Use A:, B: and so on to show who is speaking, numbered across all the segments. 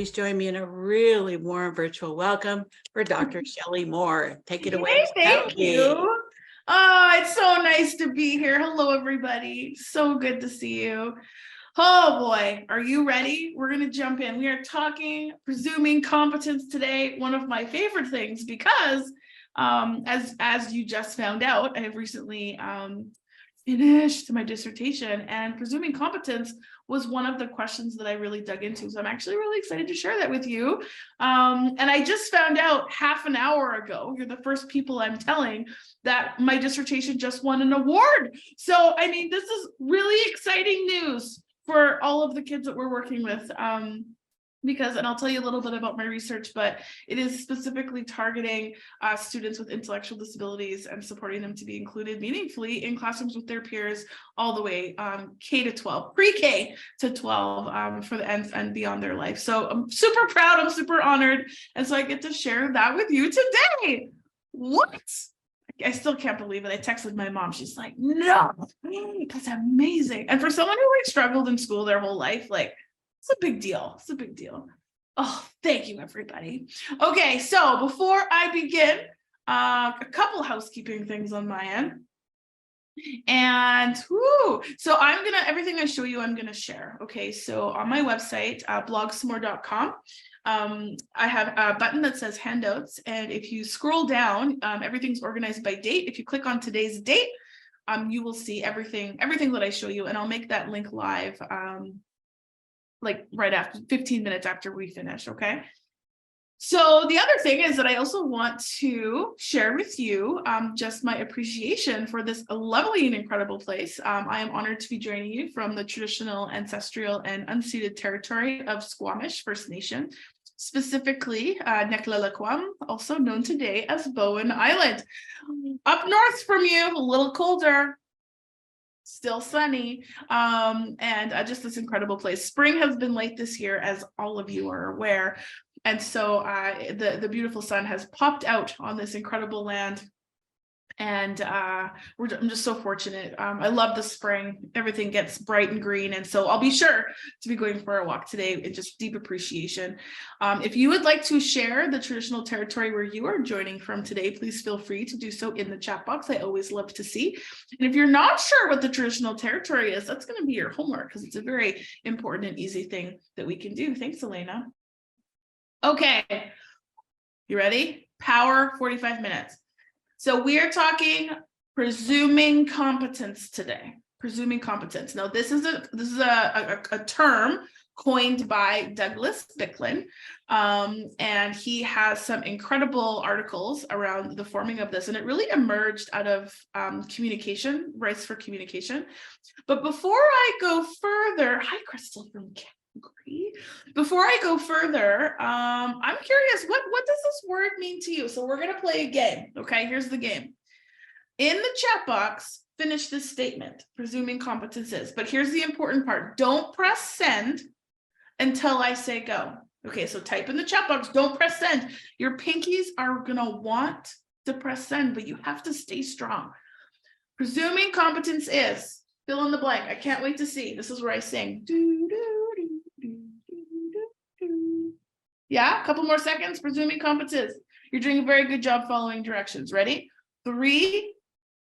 A: please join me in a really warm virtual welcome for Dr. Shelley Moore. Take it away.
B: Thank you. Oh, it's so nice to be here. Hello, everybody. So good to see you. Oh boy, are you ready? We're going to jump in. We are talking presuming competence today, one of my favorite things, because as you just found out, I have recently finished my dissertation, and presuming competence was one of the questions that I really dug into. So I'm actually really excited to share that with you. And I just found out half an hour ago, you're the first people I'm telling, that my dissertation just won an award. So, I mean, this is really exciting news for all of the kids that we're working with. Because, and I'll tell you a little bit about my research, but it is specifically targeting students with intellectual disabilities and supporting them to be included meaningfully in classrooms with their peers all the way K to 12, pre-K to 12 for the end and beyond their life. So I'm super proud, I'm super honored. And so I get to share that with you today. What? I still can't believe it. I texted my mom. She's like, no, that's amazing. And for someone who like struggled in school their whole life, like, it's a big deal. It's a big deal. Oh, thank you, everybody. Okay, so before I begin, a couple housekeeping things on my end. And so everything I show you, I'm gonna share. Okay, so on my website, blogsomore.com, I have a button that says handouts. And if you scroll down, everything's organized by date. If you click on today's date, you will see everything that I show you, and I'll make that link live like right after 15 minutes after we finish. Okay. So the other thing is that I also want to share with you just my appreciation for this lovely and incredible place. I am honored to be joining you from the traditional, ancestral, and unceded territory of Squamish First Nation, specifically Neklalaquam, also known today as Bowen Island. Up north from you, a little colder, still sunny, and just this incredible place. Spring has been late this year, as all of you are aware, and so the beautiful sun has popped out on this incredible land, and I'm just so fortunate. I love the spring. Everything gets bright and green, and so I'll be sure to be going for a walk today in just deep appreciation. If you would like to share the traditional territory where you are joining from today, please feel free to do so in the chat box. I always love to see. And if you're not sure what the traditional territory is, that's going to be your homework, because it's a very important and easy thing that we can do. Thanks, Elena. Okay, you ready? Power 45 minutes. So we are talking presuming competence today. Presuming competence. Now, this is a term coined by Douglas Bicklin, and he has some incredible articles around the forming of this, and it really emerged out of communication, rights for communication. But before I go further, hi, Crystal from Calgary. Before I go further, I'm curious, what does this word mean to you? So we're going to play a game. Okay, here's the game. In the chat box, finish this statement, presuming competence is. But here's the important part. Don't press send until I say go. Okay, so type in the chat box. Don't press send. Your pinkies are going to want to press send, but you have to stay strong. Presuming competence is, fill in the blank. I can't wait to see. This is where I sing. Yeah, a couple more seconds. Presuming competence. You're doing a very good job following directions. Ready? 3,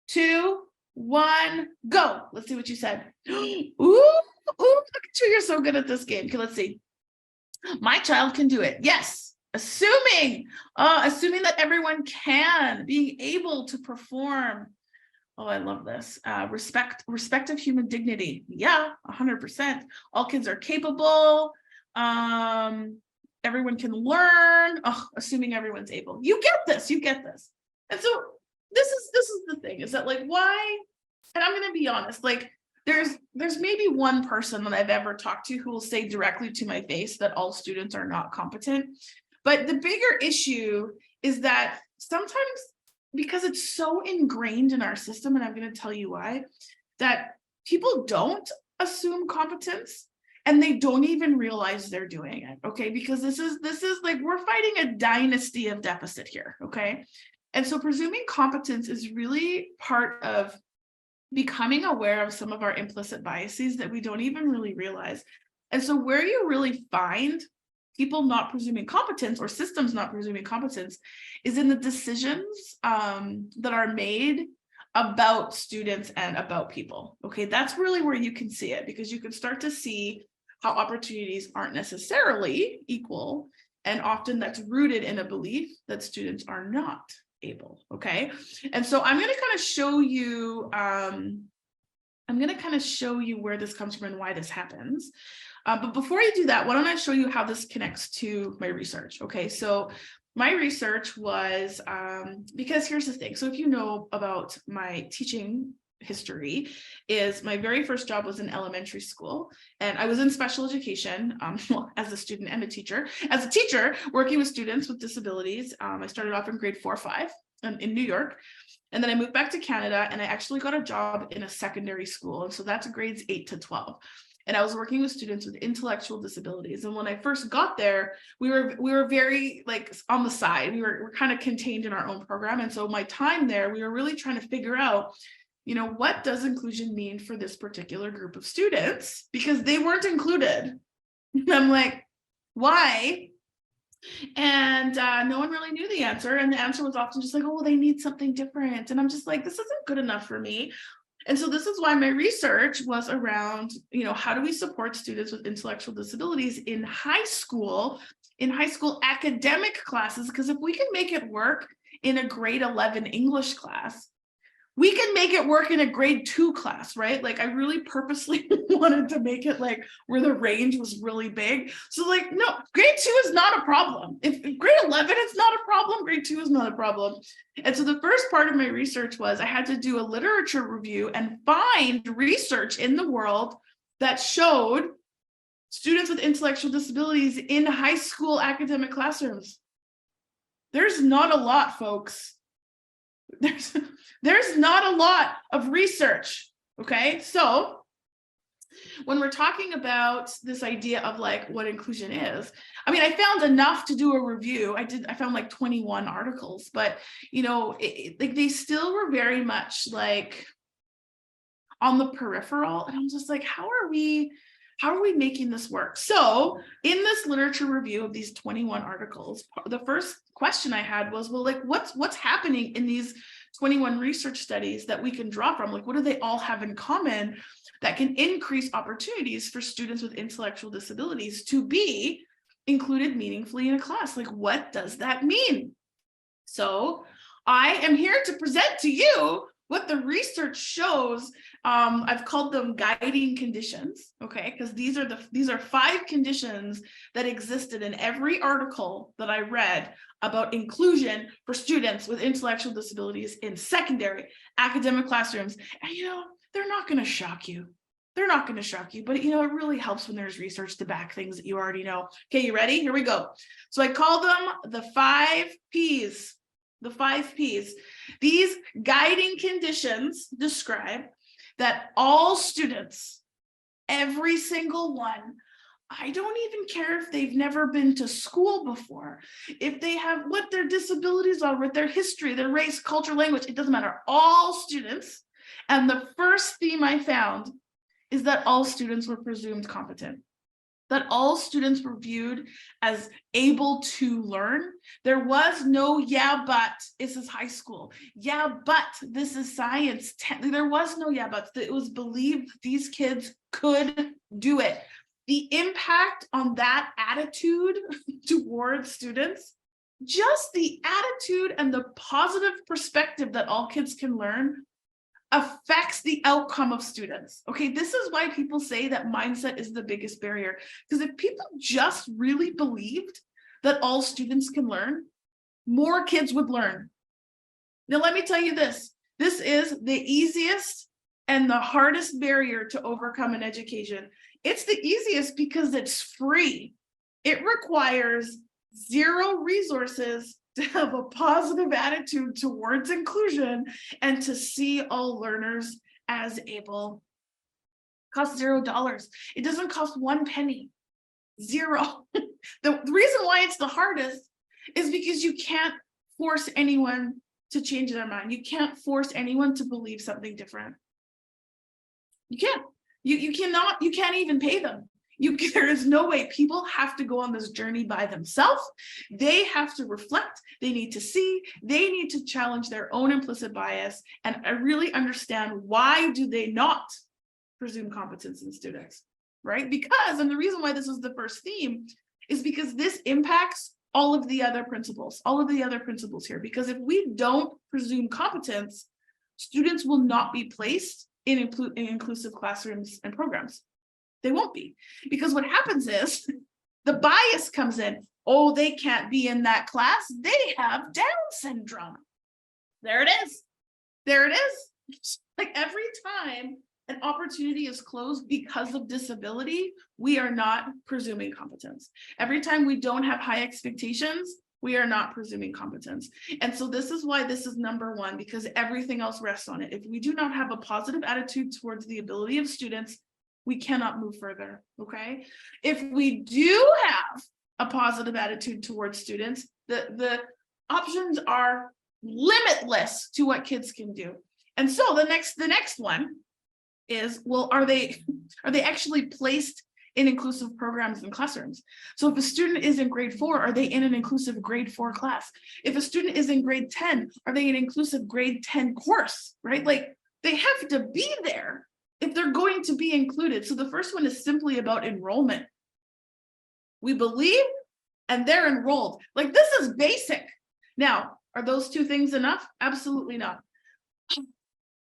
B: 2, 1, go. Let's see what you said. Ooh, look at you. You're so good at this game. Okay, let's see. My child can do it. Yes. Assuming that everyone can, being able to perform. Oh, I love this. Respect of human dignity. Yeah, 100%. All kids are capable. Everyone can learn. Oh, assuming everyone's able. You get this. And so this is the thing, is that like, why? And I'm going to be honest, like there's maybe one person that I've ever talked to who will say directly to my face that all students are not competent. But the bigger issue is that sometimes, because it's so ingrained in our system, and I'm going to tell you why, that people don't assume competence. And they don't even realize they're doing it, okay? Because this is like, we're fighting a dynasty of deficit here, okay? And so presuming competence is really part of becoming aware of some of our implicit biases that we don't even really realize. And so where you really find people not presuming competence or systems not presuming competence is in the decisions that are made about students and about people. Okay, that's really where you can see it, because you can start to see how opportunities aren't necessarily equal, and often that's rooted in a belief that students are not able. Okay, and so I'm going to kind of show you where this comes from and why this happens. But before I do that, why don't I show you how this connects to my research? Okay, so my research was, because here's the thing. So if you know about my teaching history, is my very first job was in elementary school, and I was in special education well, as a student and a teacher. As a teacher, working with students with disabilities, I started off in grade 4 or 5 in New York. And then I moved back to Canada, and I actually got a job in a secondary school. And so that's grades 8 to 12. And I was working with students with intellectual disabilities. And when I first got there, we were very like on the side. We're kind of contained in our own program. And so my time there, we were really trying to figure out, you know, what does inclusion mean for this particular group of students? Because they weren't included. And I'm like, why? And no one really knew the answer. And the answer was often just like, oh, well, they need something different. And I'm just like, this isn't good enough for me. And so this is why my research was around, you know, how do we support students with intellectual disabilities in high school academic classes? Because if we can make it work in a grade 11 English class, we can make it work in a grade 2 class, right? Like I really purposely wanted to make it like where the range was really big. So like, no, grade 2 is not a problem. If grade 11 is not a problem, grade 2 is not a problem. And so the first part of my research was I had to do a literature review and find research in the world that showed students with intellectual disabilities in high school academic classrooms. There's not a lot, folks. There's not a lot of research. Okay, so when we're talking about this idea of like what inclusion is, I mean, I found enough to do a review. I found like 21 articles, but you know, like they still were very much like on the peripheral, and I'm just like, how are we making this work? So in this literature review of these 21 articles, the first question I had was, well, like what's happening in these 21 research studies that we can draw from? Like, what do they all have in common that can increase opportunities for students with intellectual disabilities to be included meaningfully in a class? Like, what does that mean? So I am here to present to you what the research shows. I've called them guiding conditions, okay? Because these are 5 conditions that existed in every article that I read about inclusion for students with intellectual disabilities in secondary academic classrooms. And you know, they're not going to shock you. They're not going to shock you, but you know, it really helps when there's research to back things that you already know. Okay, you ready? Here we go. So I call them the 5 Ps. The 5 Ps. These guiding conditions describe that all students, every single one, I don't even care if they've never been to school before, if they have what their disabilities are, with their history, their race, culture, language, it doesn't matter. All students. And the first theme I found is that all students were presumed competent, that all students were viewed as able to learn. There was no, yeah, but this is high school. Yeah, but this is science. There was no yeah, but. It was believed these kids could do it. The impact on that attitude towards students, just the attitude and the positive perspective that all kids can learn affects the outcome of students. Okay, this is why people say that mindset is the biggest barrier. Because if people just really believed that all students can learn, more kids would learn. Now, let me tell you this. This is the easiest and the hardest barrier to overcome in education. It's the easiest because it's free. It requires 0 resources to have a positive attitude towards inclusion and to see all learners as able. It costs $0. It doesn't cost 1 penny. 0. The reason why it's the hardest is because you can't force anyone to change their mind. You can't force anyone to believe something different. You can't. You can't even pay them. There is no way. People have to go on this journey by themselves. They have to reflect. They need to see. They need to challenge their own implicit bias. And I really understand, why do they not presume competence in students, right? Because, and the reason why this is the first theme is because this impacts all of the other principles here. Because if we don't presume competence, students will not be placed in inclusive classrooms and programs. They won't be, because what happens is the bias comes in. Oh, they can't be in that class. They have Down syndrome. There it is. There it is. Like, every time an opportunity is closed because of disability, we are not presuming competence. Every time we don't have high expectations, we are not presuming competence. And so this is why this is number one, because everything else rests on it. If we do not have a positive attitude towards the ability of students, we cannot move further, okay? If we do have a positive attitude towards students, the options are limitless to what kids can do. And so the next one is, well, are they actually placed in inclusive programs and classrooms? So if a student is in grade 4, are they in an inclusive grade 4 class? If a student is in grade 10, are they in an inclusive grade 10 course, right? Like, they have to be there if they're going to be included. So the first one is simply about enrollment. We believe and they're enrolled. Like, this is basic. Now, are those two things enough? Absolutely not.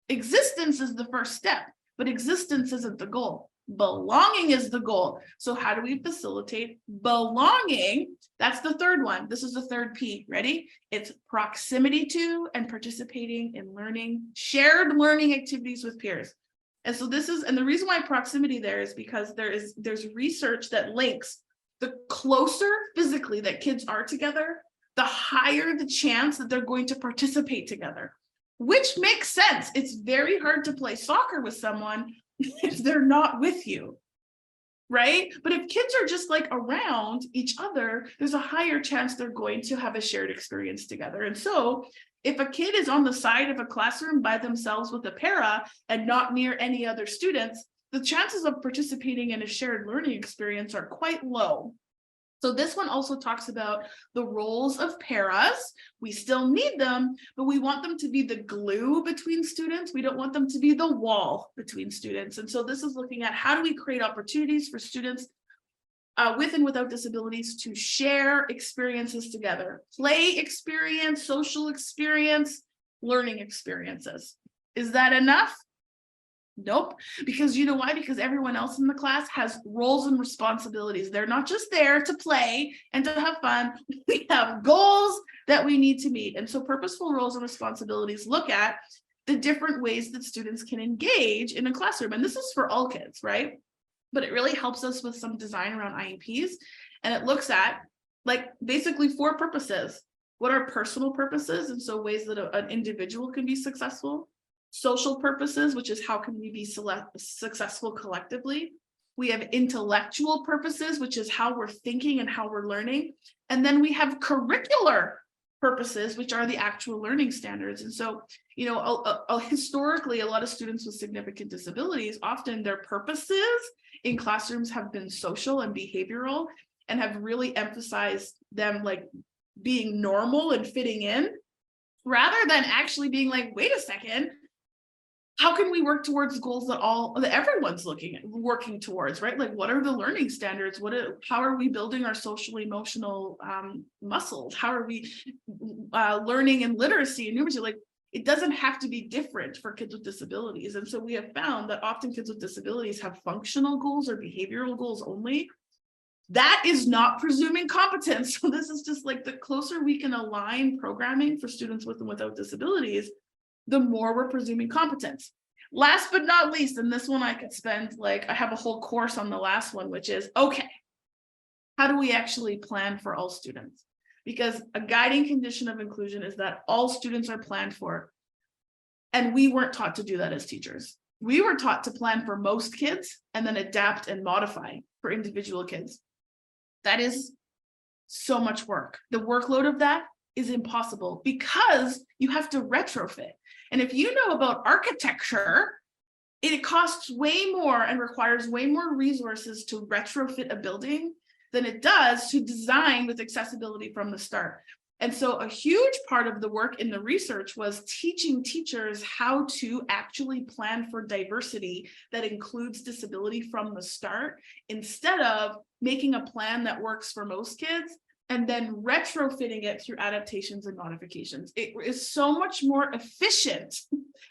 B: Existence is the first step, but existence isn't the goal. Belonging is the goal. So how do we facilitate belonging? That's the third one. This is the third P. Ready? It's proximity to and participating in learning, shared learning activities with peers. And so this is, and the reason why proximity there is because there's research that links the closer physically that kids are together, the higher the chance that they're going to participate together, which makes sense. It's very hard to play soccer with someone if they're not with you, right? But if kids are just like around each other, there's a higher chance they're going to have a shared experience together. And so if a kid is on the side of a classroom by themselves with a para and not near any other students, the chances of participating in a shared learning experience are quite low. So this one also talks about the roles of paras. We still need them, but we want them to be the glue between students. We don't want them to be the wall between students. And so this is looking at, how do we create opportunities for students with and without disabilities to share experiences together? Play experience, social experience, learning experiences. Is that enough? Nope. Because you know why? Because everyone else in the class has roles and responsibilities. They're not just there to play and to have fun. We have goals that we need to meet. And so purposeful roles and responsibilities look at the different ways that students can engage in a classroom. And this is for all kids, right? But it really helps us with some design around IEPs. And it looks at, like, basically 4 purposes. What are personal purposes? And so ways that an individual can be successful. Social purposes, which is how can we be successful collectively. We have intellectual purposes, which is how we're thinking and how we're learning. And then we have curricular purposes, which are the actual learning standards. And so, you know, historically, a lot of students with significant disabilities, often their purposes in classrooms have been social and behavioral, and have really emphasized them like being normal and fitting in, rather than actually being like, wait a second, how can we work towards goals that everyone's working towards, right? Like, what are the learning standards? How are we building our social emotional muscles? How are we learning in literacy and numeracy? Like, it doesn't have to be different for kids with disabilities. And so we have found that often kids with disabilities have functional goals or behavioral goals only. That is not presuming competence. So this is just like, the closer we can align programming for students with and without disabilities, the more we're presuming competence. Last but not least, and this one I could spend, like, I have a whole course on the last one, which is, okay, how do we actually plan for all students? Because a guiding condition of inclusion is that all students are planned for. And we weren't taught to do that as teachers. We were taught to plan for most kids and then adapt and modify for individual kids. That is so much work. The workload of that is impossible because you have to retrofit. And if you know about architecture, it costs way more and requires way more resources to retrofit a building than it does to design with accessibility from the start. And so a huge part of the work in the research was teaching teachers how to actually plan for diversity that includes disability from the start, instead of making a plan that works for most kids and then retrofitting it through adaptations and modifications. It is so much more efficient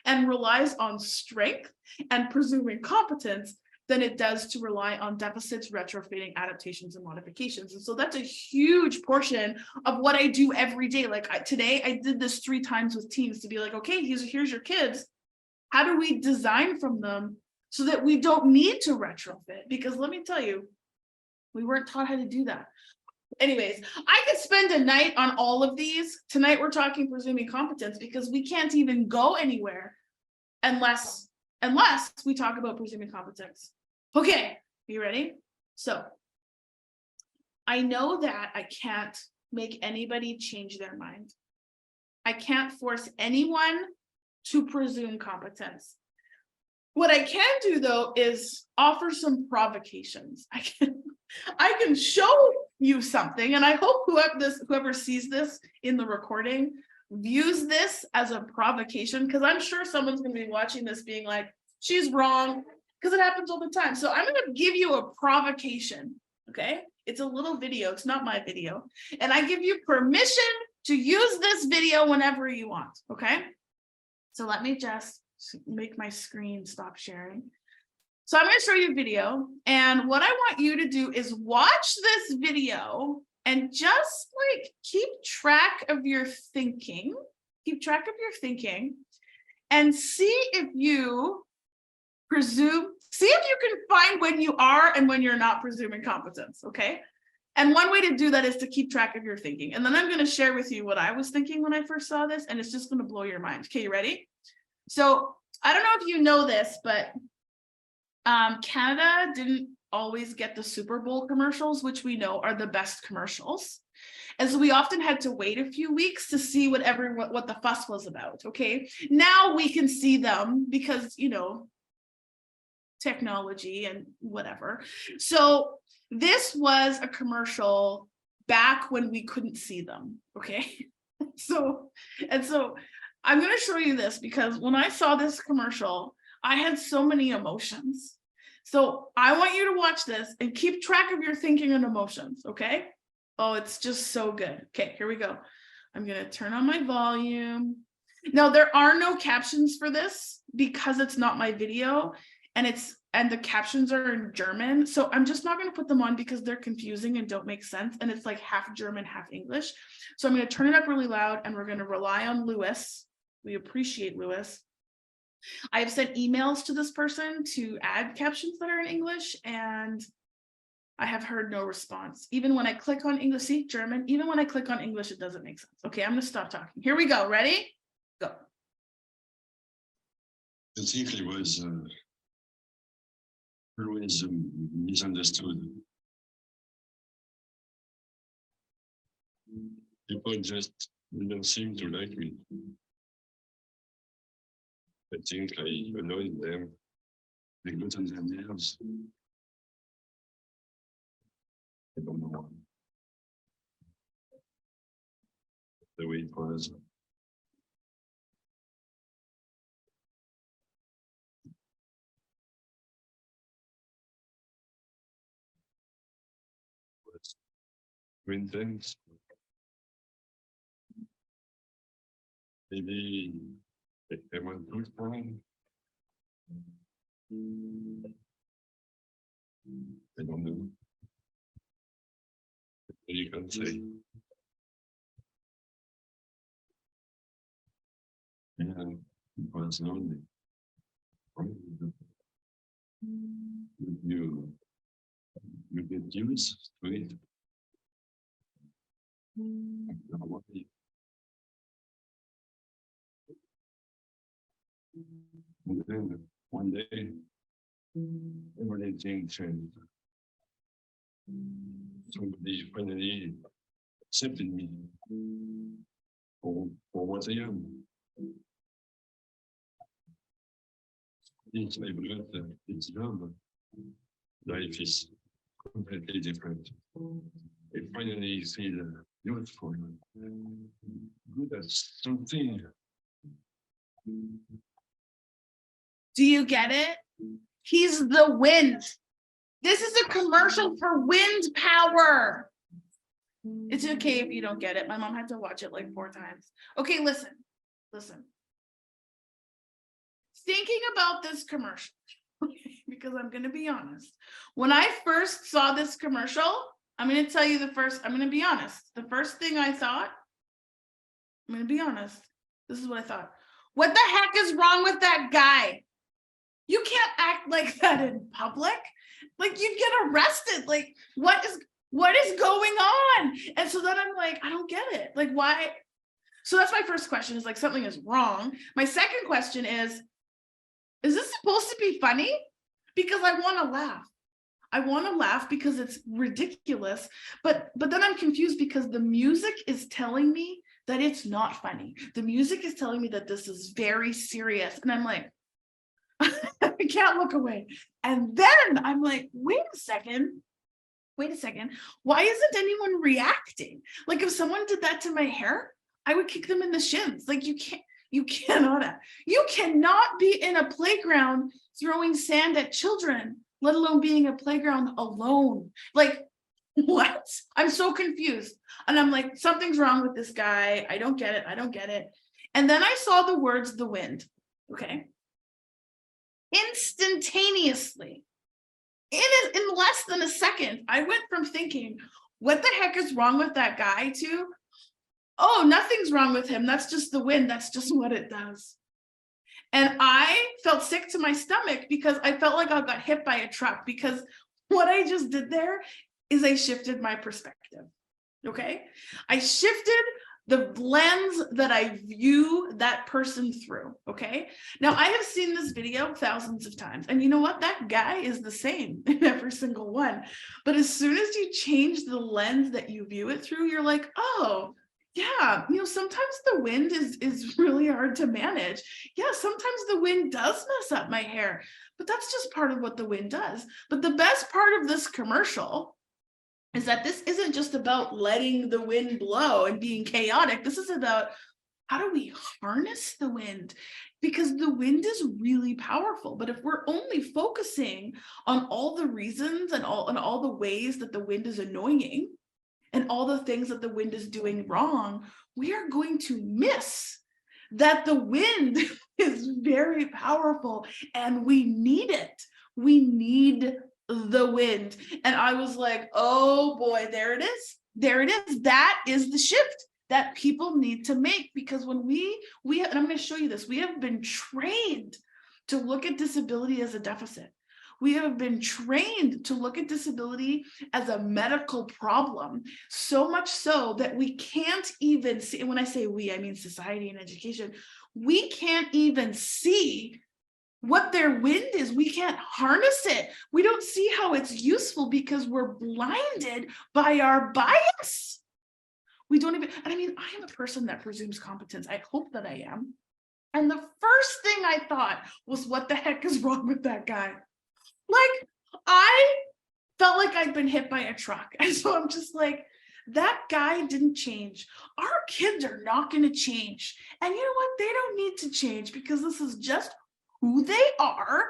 B: and relies on strength and presuming competence than it does to rely on deficits, retrofitting, adaptations, and modifications. And so that's a huge portion of what I do every day. Like today, I did this 3 times with teams to be like, okay, here's your kids. How do we design from them so that we don't need to retrofit? Because let me tell you, we weren't taught how to do that. Anyways, I could spend a night on all of these. Tonight, we're talking presuming competence because we can't even go anywhere unless we talk about presuming competence. Okay, you ready? So I know that I can't make anybody change their mind. I can't force anyone to presume competence. What I can do though is offer some provocations. I can show you something, and I hope whoever sees this in the recording views this as a provocation, because I'm sure someone's going to be watching this being like, she's wrong, because it happens all the time. So I'm going to give you a provocation, okay? It's a little video, it's not my video, and I give you permission to use this video whenever you want, okay? So let me just make my screen stop sharing. So I'm going to show you a video, and what I want you to do is watch this video and just like keep track of your thinking, and see if you see if you can find when you are and when you're not presuming competence, okay? And one way to do that is to keep track of your thinking. And then I'm going to share with you what I was thinking when I first saw this, and it's just going to blow your mind. Okay, you ready? So I don't know if you know this, but Canada didn't always get the Super Bowl commercials, which we know are the best commercials. And so we often had to wait a few weeks to see what the fuss was about, okay? Now we can see them because, you know, technology and whatever. So this was a commercial back when we couldn't see them, okay? So I'm going to show you this because when I saw this commercial, I had so many emotions. So I want you to watch this and keep track of your thinking and emotions, okay? Oh, it's just so good. Okay, here we go. I'm going to turn on my volume. Now, there are no captions for this because it's not my video, and the captions are in German. So I'm just not going to put them on because they're confusing and don't make sense. And it's like half German, half English. So I'm going to turn it up really loud, and we're going to rely on Lewis. We appreciate Lewis. I have sent emails to this person to add captions that are in English, and I have heard no response. Even when I click on English, see German, even when I click on English, it doesn't make sense. Okay, I'm going to stop talking. Here we go. Ready? Go.
C: I think it was always misunderstood. People just don't seem to like me. I think I annoyed them. They got on their nerves. I don't know why. The way it was. Intense. Maybe I want to time. I don't know. You can say. Yeah, it was lonely. You get used to it. And then one day, everything changed. Somebody finally accepted me for what I am. It's my brother, it's love. Life is completely different. I finally feel useful, good at something.
B: Do you get it? He's the wind. This is a commercial for wind power. It's okay if you don't get it. My mom had to watch it like 4 times. Okay, listen. Thinking about this commercial, because I'm going to be honest. When I first saw this commercial, I'm going to tell you I'm going to be honest. The first thing I thought, I'm going to be honest. This is what I thought. What the heck is wrong with that guy? You can't act like that in public. Like you'd get arrested. Like what is going on? And so then I'm like, I don't get it. Like why? So that's my first question, is like something is wrong. My second question is this supposed to be funny? Because I want to laugh. I want to laugh because it's ridiculous. But then I'm confused because the music is telling me that it's not funny. The music is telling me that this is very serious. And I'm like, I can't look away. And then I'm like, wait a second. Why isn't anyone reacting? Like if someone did that to my hair, I would kick them in the shins. Like you cannot be in a playground throwing sand at children, let alone being a playground alone. Like what? I'm so confused. And I'm like, something's wrong with this guy. I don't get it. And then I saw the words, the wind. Okay. Instantaneously, in less than a second, I went from thinking, what the heck is wrong with that guy, to, oh, nothing's wrong with him. That's just the wind. That's just what it does. And I felt sick to my stomach because I felt like I got hit by a truck, because what I just did there is I shifted my perspective. Okay. I shifted the lens that I view that person through. Okay. Now I have seen this video thousands of times, and you know what? That guy is the same in every single one. But as soon as you change the lens that you view it through, you're like, oh, yeah, sometimes the wind is really hard to manage. Yeah, sometimes the wind does mess up my hair, but that's just part of what the wind does. But the best part of this commercial is that this isn't just about letting the wind blow and being chaotic. This is about how do we harness the wind? Because the wind is really powerful. But if we're only focusing on all the reasons and all the ways that the wind is annoying and all the things that the wind is doing wrong, we are going to miss that the wind is very powerful and we need it. We need the wind. And I was like, oh boy, there it is. That is the shift that people need to make, because when we and I'm going to show you this, we have been trained to look at disability as a deficit. We have been trained to look at disability as a medical problem, so much so that we can't even see, and when I say we, I mean society and education, we can't even see what their wind is. We can't harness it. We don't see how it's useful because we're blinded by our bias. We don't even, and I mean, I am a person that presumes competence. I hope that I am. And the first thing I thought was, what the heck is wrong with that guy? Like, I felt like I'd been hit by a truck. And so I'm just like, that guy didn't change. Our kids are not going to change. And you know what? They don't need to change because this is just who they are.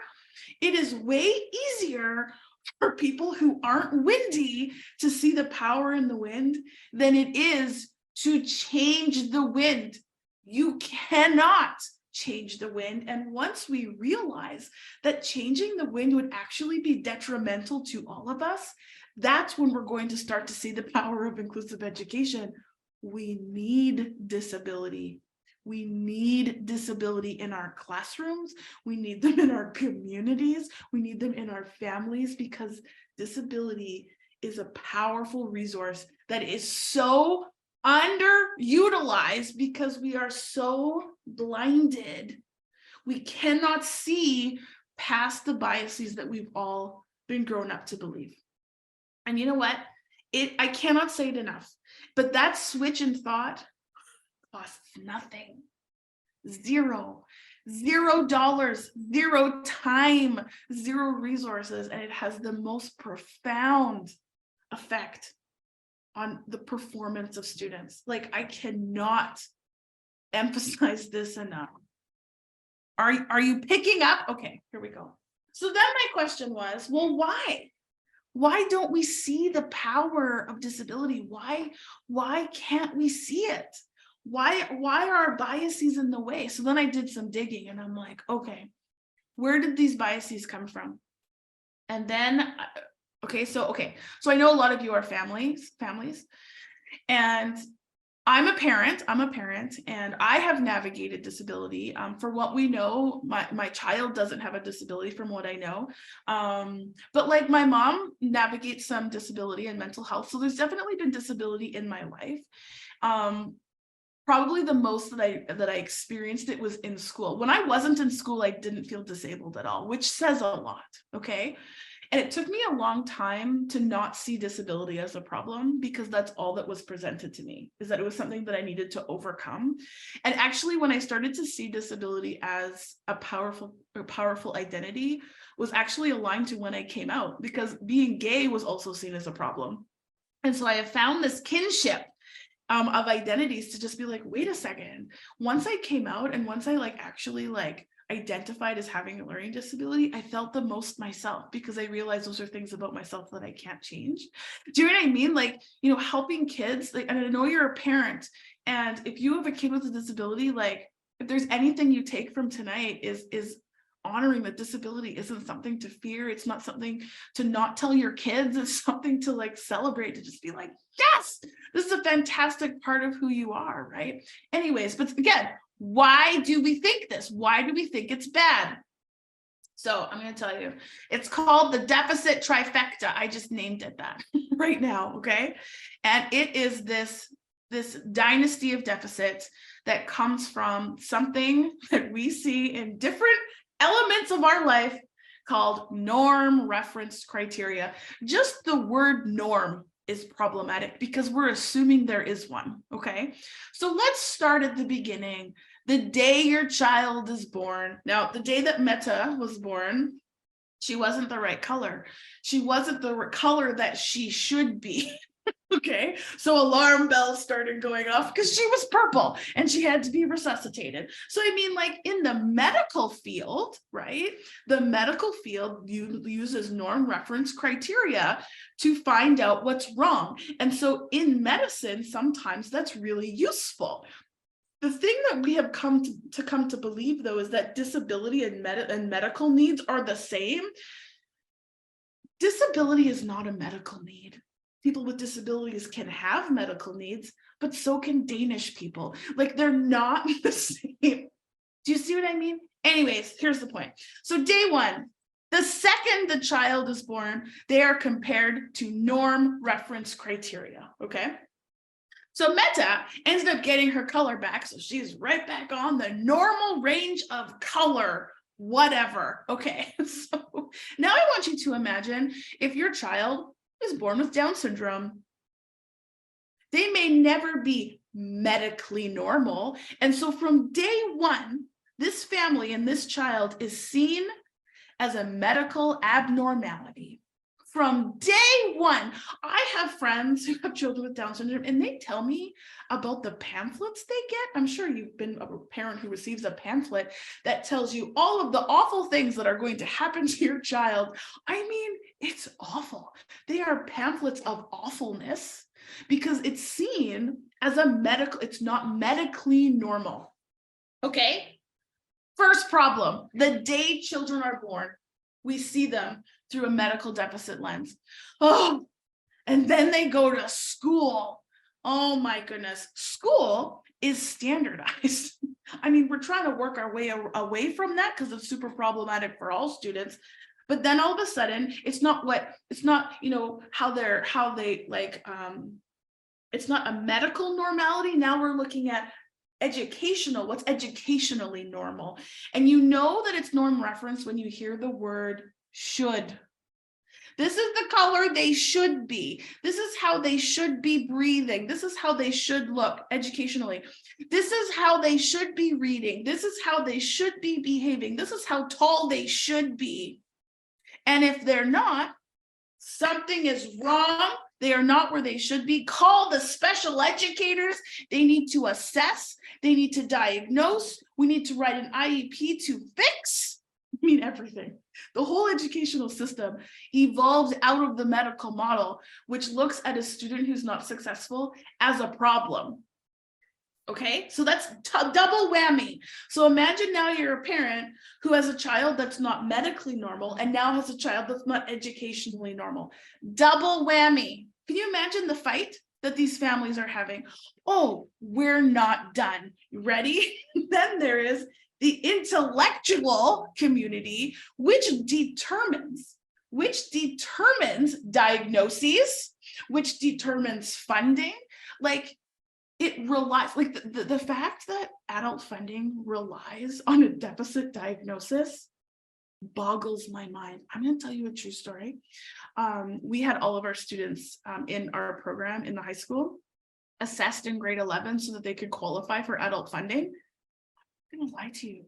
B: It is way easier for people who aren't windy to see the power in the wind than it is to change the wind. You cannot change the wind. And once we realize that changing the wind would actually be detrimental to all of us, that's when we're going to start to see the power of inclusive education. We need disability. We need disability in our classrooms. We need them in our communities. We need them in our families, because disability is a powerful resource that is so underutilized because we are so blinded. We cannot see past the biases that we've all been grown up to believe. And you know what? I cannot say it enough, but that switch in thought costs nothing. Zero. $0, zero time, zero resources, and it has the most profound effect on the performance of students. Like, I cannot emphasize this enough. Are you picking up? Okay, here we go. So then my question was, well, why? Why don't we see the power of disability? Why can't we see it? Why are our biases in the way? So then I did some digging and I'm like, okay, where did these biases come from? And then, so I know a lot of you are families, and I'm a parent, and I have navigated disability. For what we know, my child doesn't have a disability from what I know. But like, my mom navigates some disability and mental health. So there's definitely been disability in my life. Probably the most that I experienced it was in school. When I wasn't in school, I didn't feel disabled at all, which says a lot, okay? And it took me a long time to not see disability as a problem, because that's all that was presented to me, is that it was something that I needed to overcome. And actually, when I started to see disability as a powerful identity, was actually aligned to when I came out, because being gay was also seen as a problem. And so I have found this kinship of identities to just be like, wait a second, once I came out and once I actually identified as having a learning disability, I felt the most myself, because I realized those are things about myself that I can't change. Do you know what I mean? Helping kids, and I know you're a parent, and if you have a kid with a disability, if there's anything you take from tonight is honoring that disability isn't something to fear. It's not something to not tell your kids. It's something to celebrate, to just be like, yes, this is a fantastic part of who you are, right? Anyways, but again, why do we think this? Why do we think it's bad? So I'm going to tell you, it's called the deficit trifecta. I just named it that right now, okay? And it is this dynasty of deficits that comes from something that we see in different elements of our life called norm reference criteria. Just the word norm is problematic because we're assuming there is one, okay? So let's start at the beginning. The day your child is born. Now, the day that Meta was born, she wasn't the right color. She wasn't the color that she should be. Okay, so alarm bells started going off because she was purple and she had to be resuscitated. So I mean, in the medical field, right? The medical field uses norm reference criteria to find out what's wrong. And so in medicine, sometimes that's really useful. The thing that we have come to believe, though, is that disability and medical needs are the same. Disability is not a medical need. People with disabilities can have medical needs, but so can Danish people. They're not the same. Do you see what I mean? Anyways, here's the point. So day one, the second the child is born, they are compared to norm reference criteria, okay? So Meta ended up getting her color back, so she's right back on the normal range of color, whatever. Okay, so now I want you to imagine if your child is born with Down syndrome. They may never be medically normal. And so from day one, this family and this child is seen as a medical abnormality. From day one, I have friends who have children with Down syndrome, and they tell me about the pamphlets they get. I'm sure you've been a parent who receives a pamphlet that tells you all of the awful things that are going to happen to your child. I mean, it's awful. They are pamphlets of awfulness because it's seen as it's not medically normal. Okay? First problem, the day children are born, we see them through a medical deficit lens. Oh, and then they go to school. Oh my goodness. School is standardized. I mean, we're trying to work our way away from that because it's super problematic for all students. But then all of a sudden, it's not, it's not a medical normality. Now we're looking at educational, what's educationally normal. And you know that it's norm reference when you hear the word should. This is the color they should be. This is how they should be breathing. This is how they should look educationally. This is how they should be reading. This is how they should be behaving. This is how tall they should be. And if they're not, something is wrong. They are not where they should be. Call the special educators. They need to assess. They need to diagnose. We need to write an IEP to fix. I mean, everything. The whole educational system evolved out of the medical model, which looks at a student who's not successful as a problem. Okay, so that's double whammy. So imagine now you're a parent who has a child that's not medically normal and now has a child that's not educationally normal. Double whammy. Can you imagine the fight that these families are having? Oh, we're not done. Ready? Then there is the intellectual community, which determines diagnoses, which determines funding. Like, it relies, like the fact that adult funding relies on a deficit diagnosis boggles my mind. I'm going to tell you a true story. We had all of our students in our program in the high school assessed in grade 11 so that they could qualify for adult funding. I'm going to lie to you.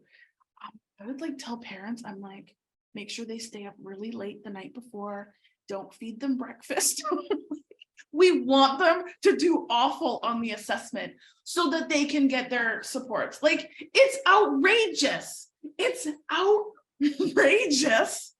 B: I would like tell parents, I'm like, make sure they stay up really late the night before. Don't feed them breakfast. We want them to do awful on the assessment so that they can get their supports. Like, it's outrageous. It's outrageous.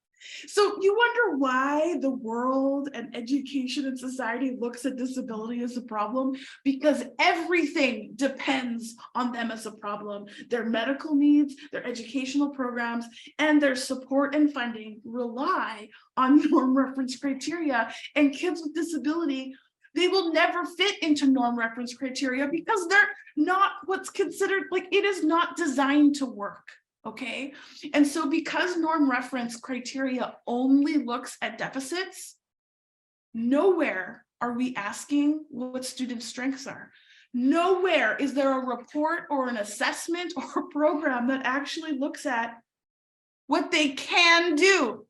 B: So you wonder why the world and education and society looks at disability as a problem, because everything depends on them as a problem. Their medical needs, their educational programs, and their support and funding rely on norm reference criteria. And kids with disability, they will never fit into norm reference criteria because they're not what's considered, like, it is not designed to work. Okay, and so because norm reference criteria only looks at deficits, nowhere are we asking what students' strengths are. Nowhere is there a report or an assessment or a program that actually looks at what they can do.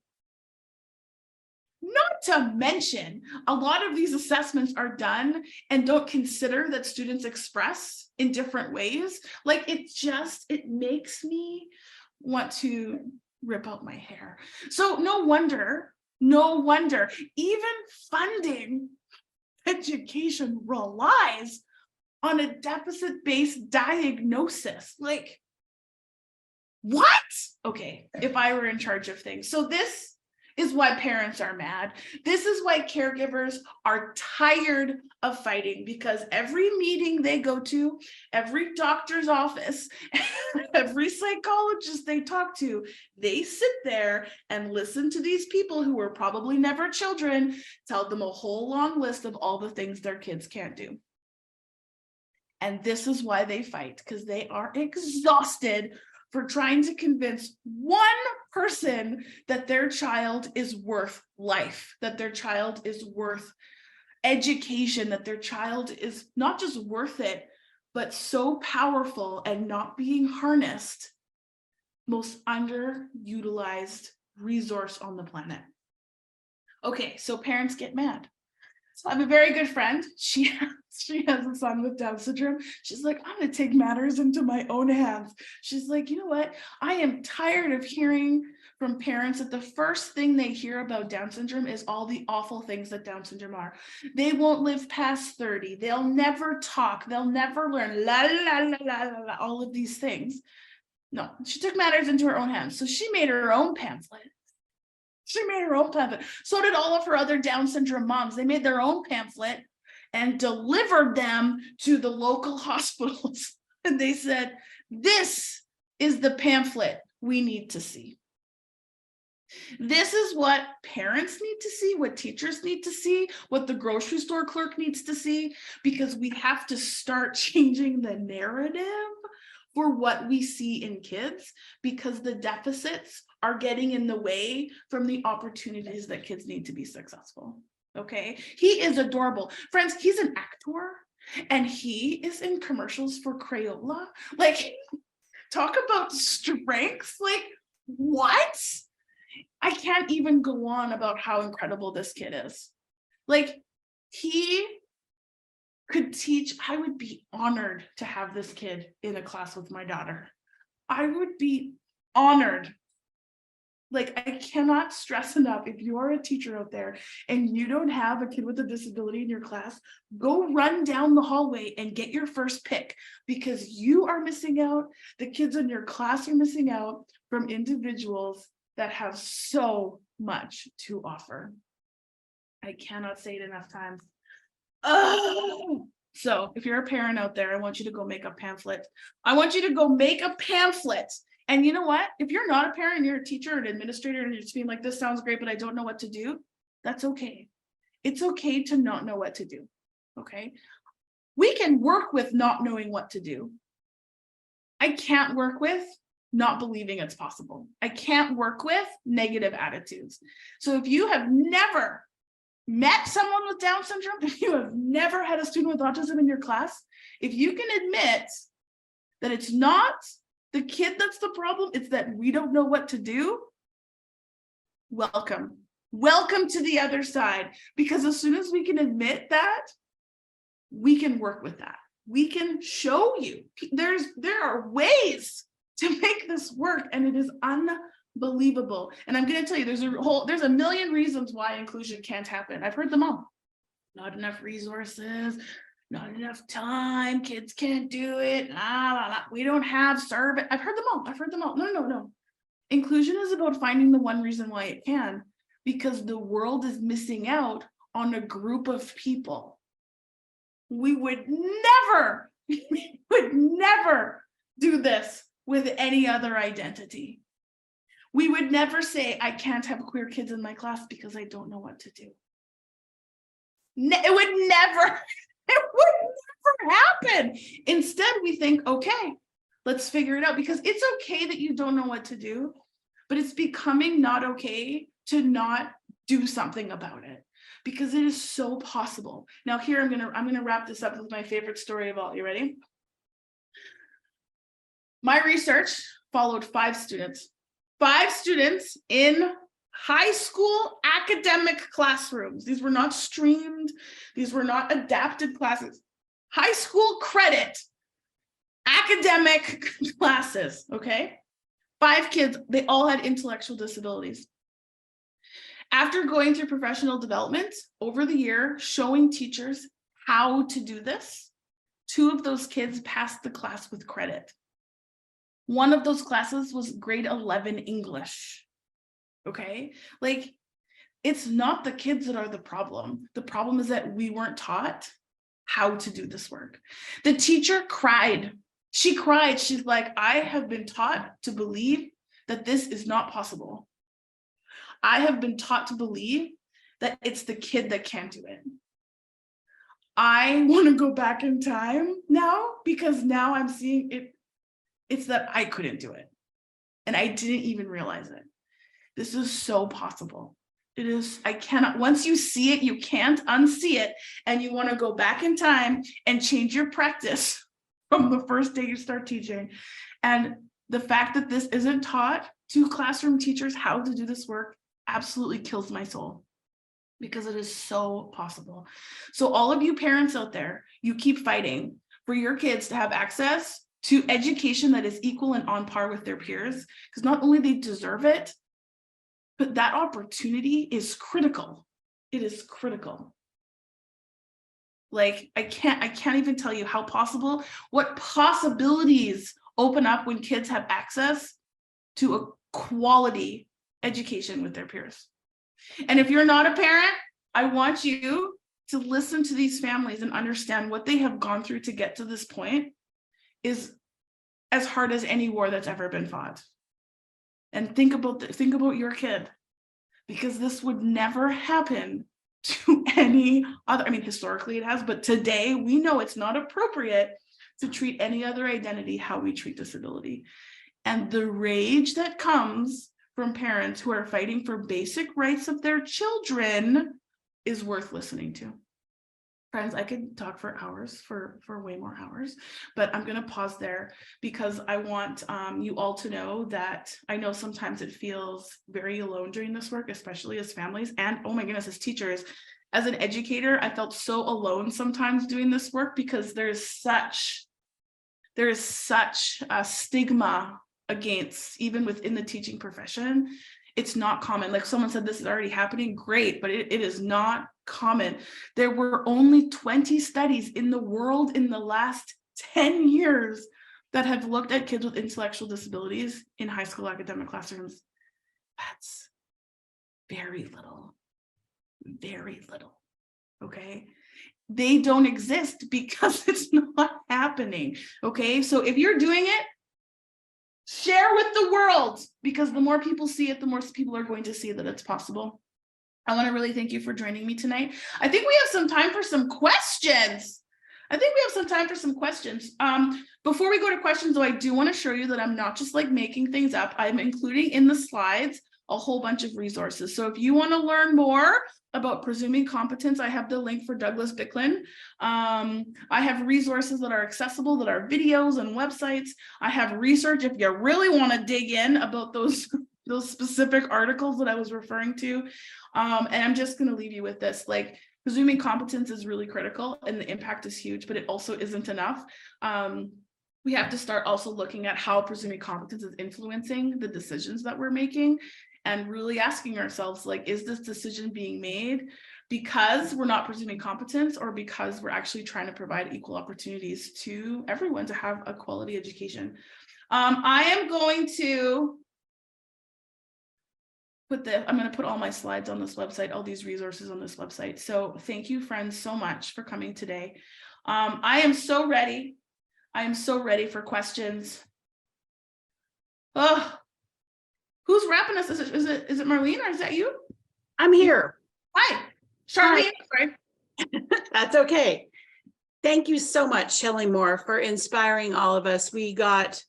B: Not to mention, a lot of these assessments are done and don't consider that students express in different ways. Like, it makes me want to rip out my hair. So no wonder, even funding education relies on a deficit-based diagnosis. Like, what? Okay, if I were in charge of things. So this is why parents are mad. This is why caregivers are tired of fighting, because every meeting they go to, every doctor's office, every psychologist they talk to, they sit there and listen to these people who were probably never children tell them a whole long list of all the things their kids can't do. And this is why they fight, because they are exhausted for trying to convince one person that their child is worth life, that their child is worth education, that their child is not just worth it, but so powerful and not being harnessed. Most underutilized resource on the planet. Okay, so parents get mad. So I have a very good friend. She has a son with Down syndrome. She's like, I'm going to take matters into my own hands. She's like, you know what? I am tired of hearing from parents that the first thing they hear about Down syndrome is all the awful things that Down syndrome are. They won't live past 30. They'll never talk. They'll never learn. La, la, la, la, la, la, all of these things. No, she took matters into her own hands. So she made her own pamphlet. So did all of her other Down syndrome moms. They made their own pamphlet and delivered them to the local hospitals. And they said, this is the pamphlet we need to see. This is what parents need to see, what teachers need to see, what the grocery store clerk needs to see, because we have to start changing the narrative for what we see in kids, because the deficits are getting in the way from the opportunities that kids need to be successful. Okay, he is adorable. Friends, he's an actor and he is in commercials for Crayola. Like, talk about strengths. Like, what? I can't even go on about how incredible this kid is. Like, he could teach. I would be honored to have this kid in a class with my daughter. I would be honored. Like, I cannot stress enough, if you're a teacher out there and you don't have a kid with a disability in your class, go run down the hallway and get your first pick, because you are missing out. The kids in your class are missing out from individuals that have so much to offer. I cannot say it enough times. Oh, so if you're a parent out there, I want you to go make a pamphlet. I want you to go make a pamphlet. And you know what? If you're not a parent and you're a teacher or an administrator and you're just being like, this sounds great, but I don't know what to do, that's okay. It's okay to not know what to do. Okay. We can work with not knowing what to do. I can't work with not believing it's possible. I can't work with negative attitudes. So if you have never met someone with Down syndrome, if you have never had a student with autism in your class, if you can admit that it's not the kid that's the problem, it's that we don't know what to do, welcome. Welcome to the other side. Because as soon as we can admit that, we can work with that. We can show you. There are ways to make this work, and it is unbelievable. And I'm going to tell you, there's a million reasons why inclusion can't happen. I've heard them all. Not enough resources, not enough time, kids can't do it, we don't have service. I've heard them all. No. Inclusion is about finding the one reason why it can, because the world is missing out on a group of people. We would never do this with any other identity. We would never say, I can't have queer kids in my class because I don't know what to do. It would never happen. Instead, we think, okay, let's figure it out, because it's okay that you don't know what to do, but it's becoming not okay to not do something about it, because it is so possible. Now here, I'm gonna wrap this up with my favorite story of all. You ready? My research followed 5 students in high school academic classrooms. These were not streamed. These were not adapted classes. High school credit academic classes, okay? 5 kids, they all had intellectual disabilities. After going through professional development over the year, showing teachers how to do this, 2 of those kids passed the class with credit. One of those classes was grade 11 English. Okay, like, it's not the kids that are the problem. The problem is that we weren't taught how to do this work. The teacher cried. She cried. She's like, I have been taught to believe that this is not possible. I have been taught to believe that it's the kid that can't do it. I want to go back in time now, because now I'm seeing it. It's that I couldn't do it, and I didn't even realize it. This is so possible. It is, I cannot, once you see it, you can't unsee it. And you want to go back in time and change your practice from the first day you start teaching. And the fact that this isn't taught to classroom teachers how to do this work absolutely kills my soul, because it is so possible. So all of you parents out there, you keep fighting for your kids to have access to education that is equal and on par with their peers, because not only they deserve it, but that opportunity is critical. It is critical. Like, I can't even tell you how possible, what possibilities open up when kids have access to a quality education with their peers. And if you're not a parent, I want you to listen to these families and understand what they have gone through to get to this point is as hard as any war that's ever been fought. And think about your kid, because this would never happen to any other. I mean, historically it has, but today we know it's not appropriate to treat any other identity how we treat disability. And the rage that comes from parents who are fighting for basic rights of their children is worth listening to. Friends, I could talk for hours, for way more hours, but I'm going to pause there because I want you all to know that I know sometimes it feels very alone doing this work, especially as families and, oh my goodness, as teachers. As an educator, I felt so alone sometimes doing this work because there is such a stigma against, even within the teaching profession. It's not common. Like someone said, this is already happening. Great, but it is not common. There were only 20 studies in the world in the last 10 years that have looked at kids with intellectual disabilities in high school academic classrooms. That's very little, okay? They don't exist because it's not happening, okay? So if you're doing it, share with the world, because the more people see it, the more people are going to see that it's possible. I want to really thank you for joining me tonight. I think we have some time for some questions. Before we go to questions, though, I do want to show you that I'm not just like making things up. I'm including in the slides a whole bunch of resources. So if you want to learn more about presuming competence, I have the link for Douglas Bicklin. I have resources that are accessible, that are videos and websites. I have research if you really want to dig in about those specific articles that I was referring to. And I'm just going to leave you with this, like, presuming competence is really critical and the impact is huge, but it also isn't enough. We have to start also looking at how presuming competence is influencing the decisions that we're making, and really asking ourselves, like, is this decision being made because we're not presuming competence, or because we're actually trying to provide equal opportunities to everyone to have a quality education? I am going to I'm going to put all my slides on this website, all these resources on this website. So thank you, friends, so much for coming today. I am so ready. I am so ready for questions. Oh, who's wrapping us? Is it Marlene, or is that you?
A: I'm here.
B: Hi, Charlene. Sorry.
A: That's okay. Thank you so much, Shelley Moore, for inspiring all of us. We got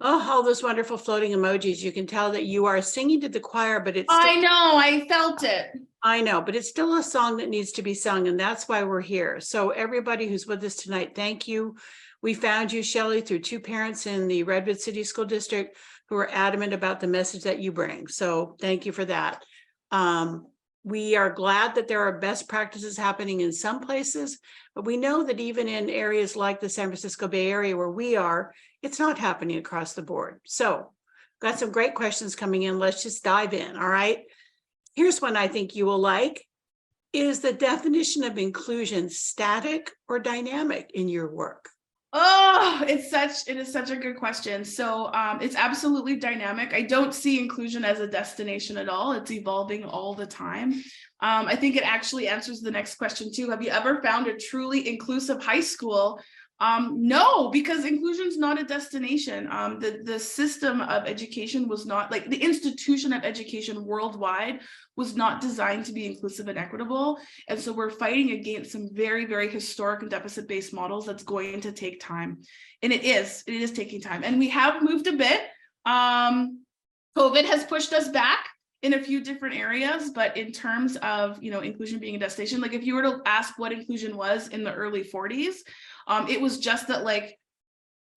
A: all those wonderful floating emojis. You can tell that you are singing to the choir, but it's
B: I know, I felt it.
A: I know, but it's still a song that needs to be sung, and that's why we're here. So everybody who's with us tonight, thank you. We found you, Shelley, through two parents in the Redwood City School District who are adamant about the message that you bring. So thank you for that. We are glad that there are best practices happening in some places, but we know that even in areas like the San Francisco Bay Area where we are, it's not happening across the board. So got some great questions coming in. Let's just dive in. All right. Here's one I think you will like. Is the definition of inclusion static or dynamic in your work?
B: Oh, it is such a good question. So it's absolutely dynamic. I don't see inclusion as a destination at all. It's evolving all the time. I think it actually answers the next question too. Have you ever found a truly inclusive high school? No, because inclusion is not a destination. The system of education was not, like, the institution of education worldwide was not designed to be inclusive and equitable. And so we're fighting against some very, very historic and deficit-based models that's going to take time. And it is taking time. And we have moved a bit. COVID has pushed us back in a few different areas, but in terms of, inclusion being a destination, like if you were to ask what inclusion was in the early 40s, it was just that, like,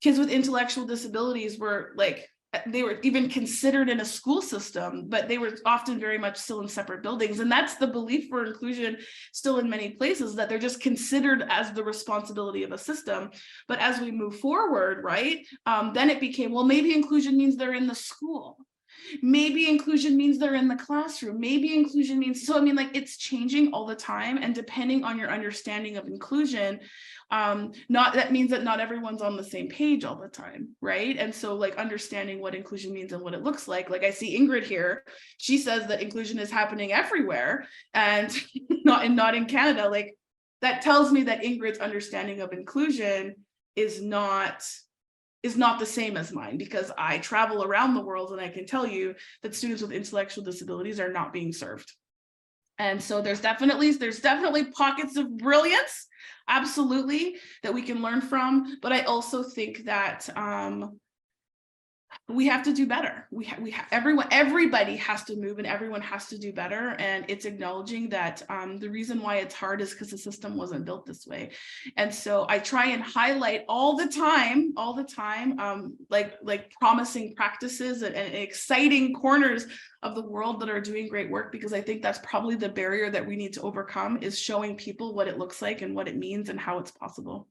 B: kids with intellectual disabilities were, like, they were even considered in a school system, but they were often very much still in separate buildings. And that's the belief for inclusion still in many places, that they're just considered as the responsibility of a system. But as we move forward, right, then it became, well, maybe inclusion means they're in the school. Maybe inclusion means they're in the classroom. Maybe inclusion means, so I mean, like, it's changing all the time. And depending on your understanding of inclusion, that means that not everyone's on the same page all the time, right? And so, like, understanding what inclusion means and what it looks like I see Ingrid here. She says that inclusion is happening everywhere and not in Canada. Like, that tells me that Ingrid's understanding of inclusion is not the same as mine, because I travel around the world and I can tell you that students with intellectual disabilities are not being served. And so there's definitely pockets of brilliance, absolutely, that we can learn from. But I also think that we have to do better. Everybody has to move, and everyone has to do better. And it's acknowledging that the reason why it's hard is because the system wasn't built this way. And so I try and highlight all the time, like promising practices and exciting corners of the world that are doing great work, because I think that's probably the barrier that we need to overcome, is showing people what it looks like and what it means and how it's possible.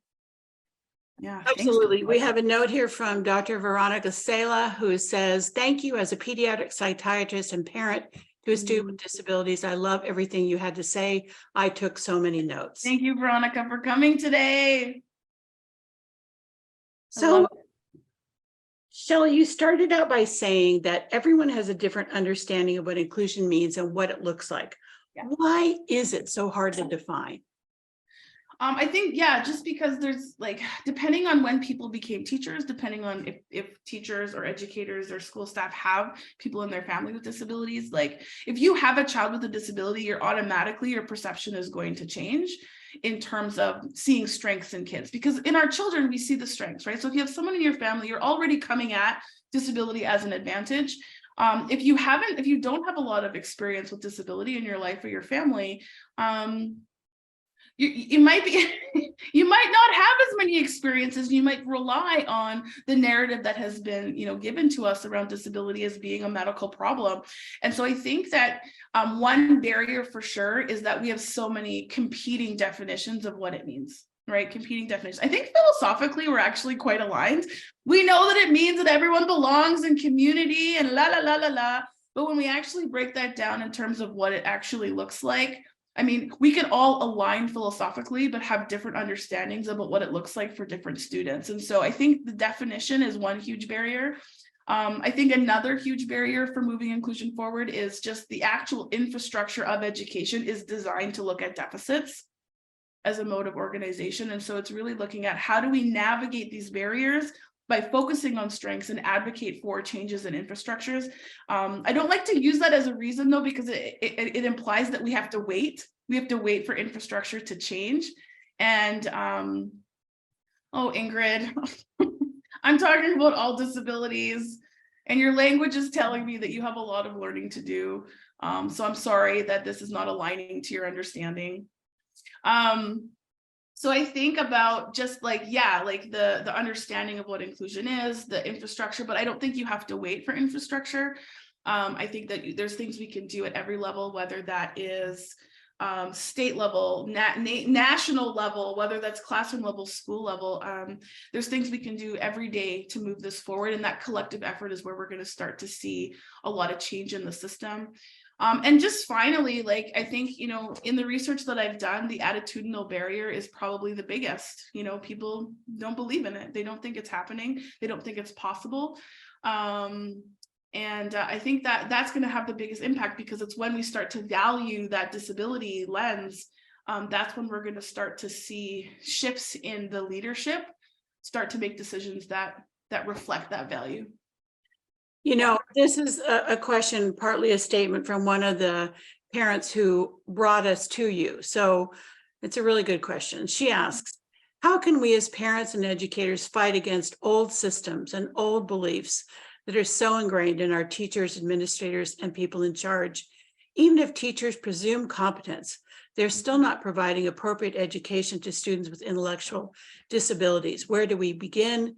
B: Yeah,
A: Absolutely. We have a note here from Dr. Veronica Sela, who says, thank you as a pediatric psychiatrist and parent to a student with disabilities. I love everything you had to say. I took so many notes.
B: Thank you, Veronica, for coming today.
A: So, Shelley, you started out by saying that everyone has a different understanding of what inclusion means and what it looks like. Yeah. Why is it so hard to define?
B: I think, yeah, just because there's like, depending on when people became teachers, depending on if teachers or educators or school staff have people in their family with disabilities, like if you have a child with a disability, your perception is going to change in terms of seeing strengths in kids, because in our children, we see the strengths, right? So if you have someone in your family, you're already coming at disability as an advantage. If you don't have a lot of experience with disability in your life or your family, you might not have as many experiences. You might rely on the narrative that has been, given to us around disability as being a medical problem. And so I think that one barrier for sure is that we have so many competing definitions of what it means, right? Competing definitions. I think philosophically, we're actually quite aligned. We know that it means that everyone belongs in community and la, la, la, la, la. But when we actually break that down in terms of what it actually looks like, I mean, we can all align philosophically, but have different understandings about what it looks like for different students. And so I think the definition is one huge barrier. I think another huge barrier for moving inclusion forward is just the actual infrastructure of education is designed to look at deficits as a mode of organization. And so it's really looking at how do we navigate these barriers by focusing on strengths and advocate for changes in infrastructures. I don't like to use that as a reason though, because it implies that we have to wait. We have to wait for infrastructure to change. And, oh, Ingrid, I'm talking about all disabilities, and your language is telling me that you have a lot of learning to do. So I'm sorry that this is not aligning to your understanding. So I think about just like, yeah, like the understanding of what inclusion is, the infrastructure, but I don't think you have to wait for infrastructure. I think that there's things we can do at every level, whether that is state level, national level, whether that's classroom level, school level. There's things we can do every day to move this forward. And that collective effort is where we're going to start to see a lot of change in the system. And just finally, like, I think, in the research that I've done, the attitudinal barrier is probably the biggest. People don't believe in it. They don't think it's happening. They don't think it's possible. And I think that that's going to have the biggest impact, because it's when we start to value that disability lens, that's when we're going to start to see shifts in the leadership, start to make decisions that reflect that value.
A: This is a question, partly a statement from one of the parents who brought us to you. So it's a really good question. She asks, how can we as parents and educators fight against old systems and old beliefs that are so ingrained in our teachers, administrators, and people in charge? Even if teachers presume competence, they're still not providing appropriate education to students with intellectual disabilities. Where do we begin?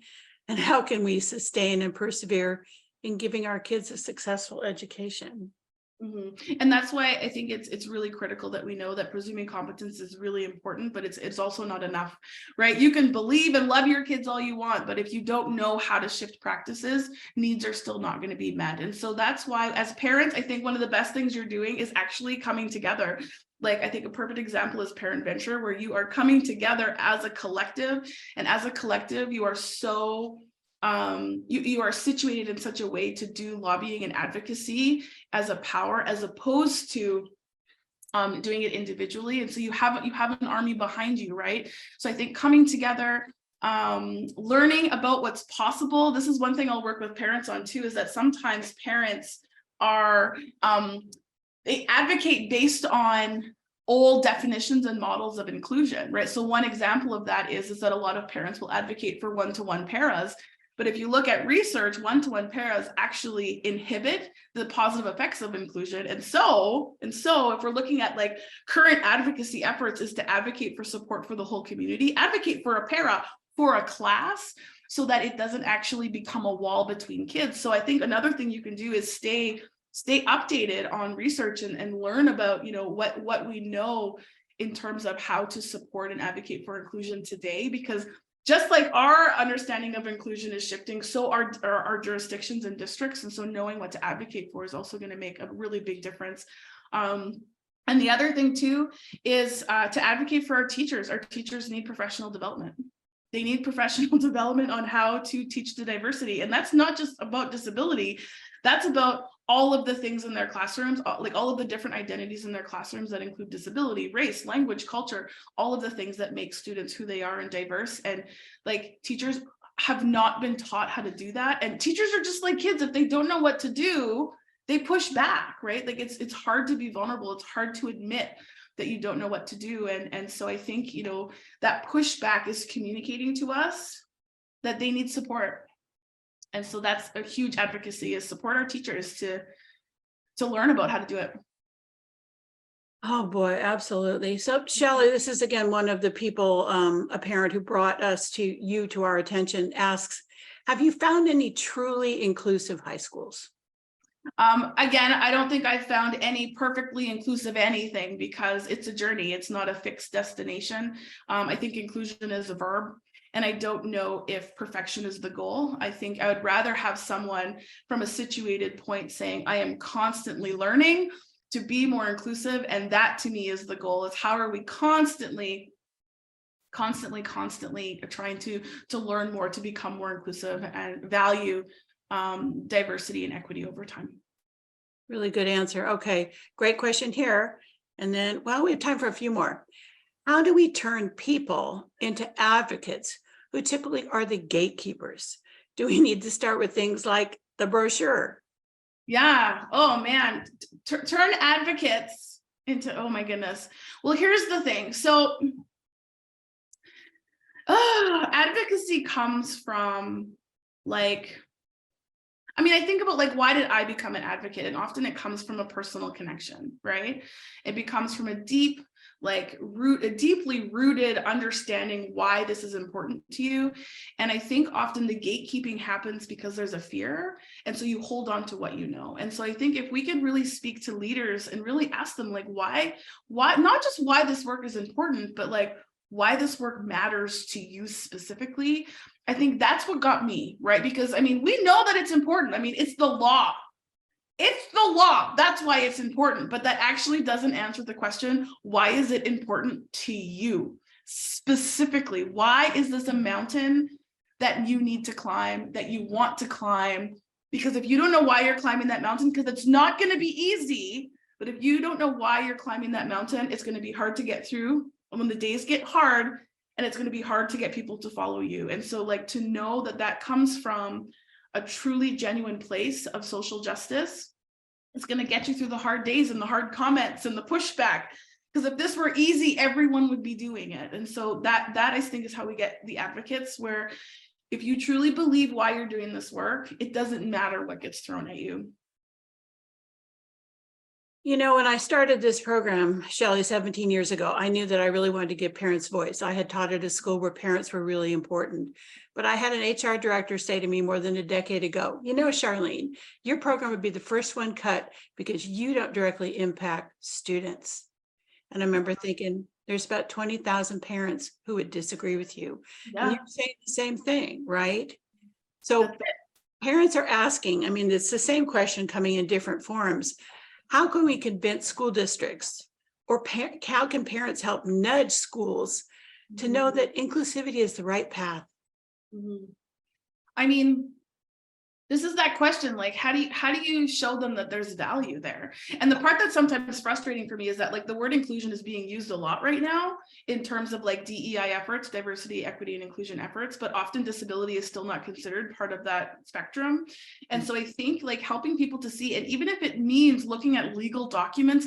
A: And how can we sustain and persevere in giving our kids a successful education?
B: Mm-hmm. And that's why I think it's really critical that we know that presuming competence is really important, but it's also not enough, right? You can believe and love your kids all you want, but if you don't know how to shift practices, needs are still not going to be met. And so that's why, as parents, I think one of the best things you're doing is actually coming together. Like, I think a perfect example is Parent Venture, where you are coming together as a collective, and as a collective, you are so you are situated in such a way to do lobbying and advocacy as a power, as opposed to doing it individually. And so you have an army behind you, right? So I think coming together, learning about what's possible. This is one thing I'll work with parents on too, is that sometimes parents are they advocate based on old definitions and models of inclusion, right? So one example of that is that a lot of parents will advocate for one-to-one paras, But if you look at research, one-to-one paras actually inhibit the positive effects of inclusion. And so if we're looking at like current advocacy efforts is to advocate for support for the whole community, advocate for a para for a class so that it doesn't actually become a wall between kids. So I think another thing you can do is stay updated on research and learn about, you know, what we know in terms of how to support and advocate for inclusion today, because just like our understanding of inclusion is shifting, so are our jurisdictions and districts. And so knowing what to advocate for is also going to make a really big difference. And the other thing too is to advocate for our teachers. Our teachers need professional development. They need professional development on how to teach the diversity. And that's not just about disability. That's about all of the things in their classrooms, like all of the different identities in their classrooms that include disability, race, language, culture, all of the things that make students who they are and diverse. And like teachers have not been taught how to do that. And teachers are just like kids. If they don't know what to do, they push back, right? Like it's hard to be vulnerable. It's hard to admit that you don't know what to do. And so I think, you know, that pushback is communicating to us that they need support. And so that's a huge advocacy, is support our teachers to learn about how to do it.
A: Oh boy, absolutely. So Shelley, this is again one of the people, a parent who brought us to our attention, asks, have you found any truly inclusive high schools?
B: Again, I don't think I've found any perfectly inclusive anything, because it's a journey. It's not a fixed destination. I think inclusion is a verb. And I don't know if perfection is the goal. I think I would rather have someone from a situated point saying, I am constantly learning to be more inclusive. And that to me is the goal, is how are we constantly trying to learn more, to become more inclusive and value diversity and equity over time.
A: Really good answer. Okay, great question here. And then, well, we have time for a few more. How do we turn people into advocates who typically are the gatekeepers? Do we need to start with things like the brochure?
B: Yeah. Oh man, turn advocates into, oh my goodness. Well, here's the thing. So advocacy comes from like, I mean, I think about like, why did I become an advocate? And often it comes from a personal connection, right? It becomes from a deeply rooted understanding why this is important to you. And I think often the gatekeeping happens because there's a fear. And so you hold on to what you know. And so I think if we could really speak to leaders and really ask them like, why, not just why this work is important, but like why this work matters to you specifically. I think that's what got me, right? Because I mean, we know that it's important. I mean, it's the law. It's the law. That's why it's important. But that actually doesn't answer the question, why is it important to you specifically? Why is this a mountain that you need to climb, that you want to climb? Because if you don't know why you're climbing that mountain, because it's not going to be easy, but if you don't know why you're climbing that mountain, it's going to be hard to get through. And when the days get hard, and it's going to be hard to get people to follow you. And so like to know that that comes from a truly genuine place of social justice, it's going to get you through the hard days and the hard comments and the pushback. Because if this were easy, everyone would be doing it. And so that I think is how we get the advocates, where if you truly believe why you're doing this work, it doesn't matter what gets thrown at you.
A: You know, when I started this program, Shelley, 17 years ago, I knew that I really wanted to give parents voice. I had taught at a school where parents were really important. But I had an HR director say to me more than a decade ago, you know, Charlene, your program would be the first one cut because you don't directly impact students. And I remember thinking, there's about 20,000 parents who would disagree with you.
B: Yeah.
A: And you're saying the same thing, right? So parents are asking, I mean, it's the same question coming in different forms. How can we convince school districts, or how can parents help nudge schools to know that inclusivity is the right path?
B: I mean, this is that question, like, how do you show them that there's value there? And the part that's sometimes frustrating for me is that like the word inclusion is being used a lot right now in terms of like DEI efforts, diversity, equity, and inclusion efforts, but often disability is still not considered part of that spectrum. And so I think like helping people to see, and even if it means looking at legal documents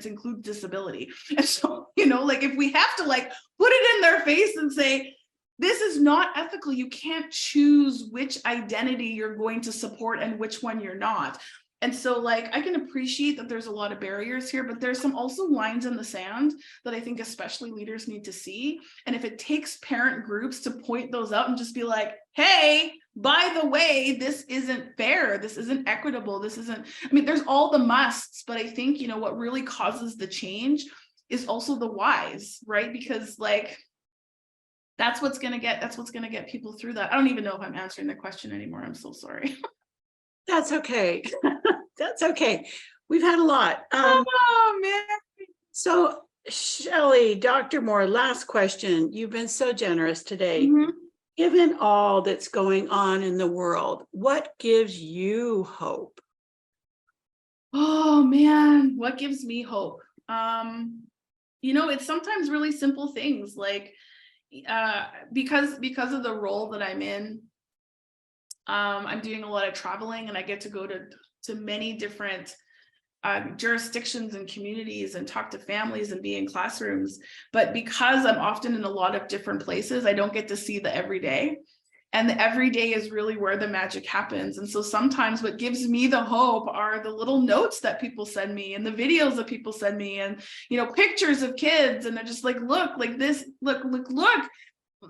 B: include disability. And so, you know, like if we have to like put it in their face and say, this is not ethical. You can't choose which identity you're going to support and which one you're not. And so like, I can appreciate that there's a lot of barriers here, but there's some also lines in the sand that I think especially leaders need to see. And if it takes parent groups to point those out and just be like, hey, by the way, this isn't fair. This isn't equitable. This isn't, I mean, there's all the musts, but I think, you know, what really causes the change is also the whys, right? Because like, that's what's going to get people through that. I don't even know if I'm answering the question anymore. I'm so sorry.
A: That's okay. That's okay. We've had a lot.
B: Oh man.
A: So Shelley, Dr. Moore, last question. You've been so generous today.
B: Mhm.
A: Given all that's going on in the world, what gives you hope?
B: Oh man, what gives me hope? You know, it's sometimes really simple things like because of the role that I'm in, I'm doing a lot of traveling and I get to go to many different jurisdictions and communities and talk to families and be in classrooms. But because I'm often in a lot of different places, I don't get to see the everyday. And the everyday is really where the magic happens. And so sometimes what gives me the hope are the little notes that people send me and the videos that people send me and, you know, pictures of kids. And they're just like, look, like this, look.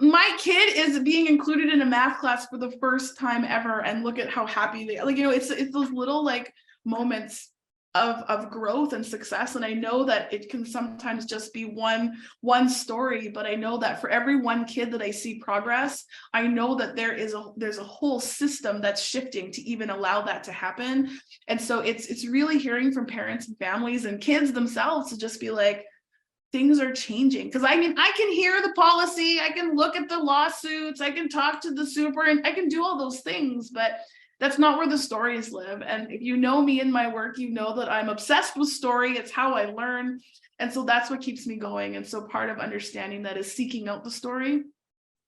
B: My kid is being included in a math class for the first time ever. And look at how happy they are. Like, you know, it's those little like moments of growth and success. And I know that it can sometimes just be one story, but I know that for every one kid that I see progress, I know that there's a whole system that's shifting to even allow that to happen. And so it's really hearing from parents and families and kids themselves to just be like, things are changing. Because I mean, I can hear the policy, I can look at the lawsuits, I can talk to the super, and I can do all those things, but that's not where the stories live. And if you know me in my work, you know that I'm obsessed with story. It's how I learn. And so that's what keeps me going. And so part of understanding that is seeking out the story,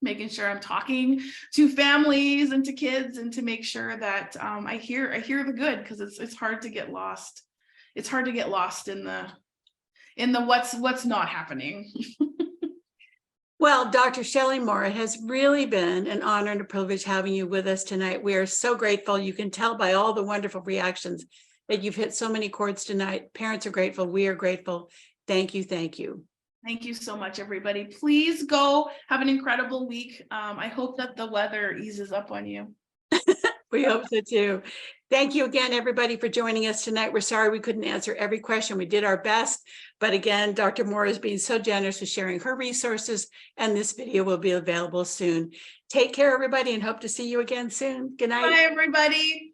B: making sure I'm talking to families and to kids and to make sure that I hear the good, because it's hard to get lost. It's hard to get lost in the what's not happening.
A: Well, Dr. Shelley Moore, it has really been an honor and a privilege having you with us tonight. We are so grateful. You can tell by all the wonderful reactions that you've hit so many chords tonight. Parents are grateful. We are grateful. Thank you. Thank you.
B: Thank you so much, everybody. Please go have an incredible week. I hope that the weather eases up on you.
A: We hope so too. Thank you again, everybody, for joining us tonight. We're sorry we couldn't answer every question. We did our best. But again, Dr. Moore is being so generous with sharing her resources, and this video will be available soon. Take care, everybody, and hope to see you again soon. Good night.
B: Bye, everybody.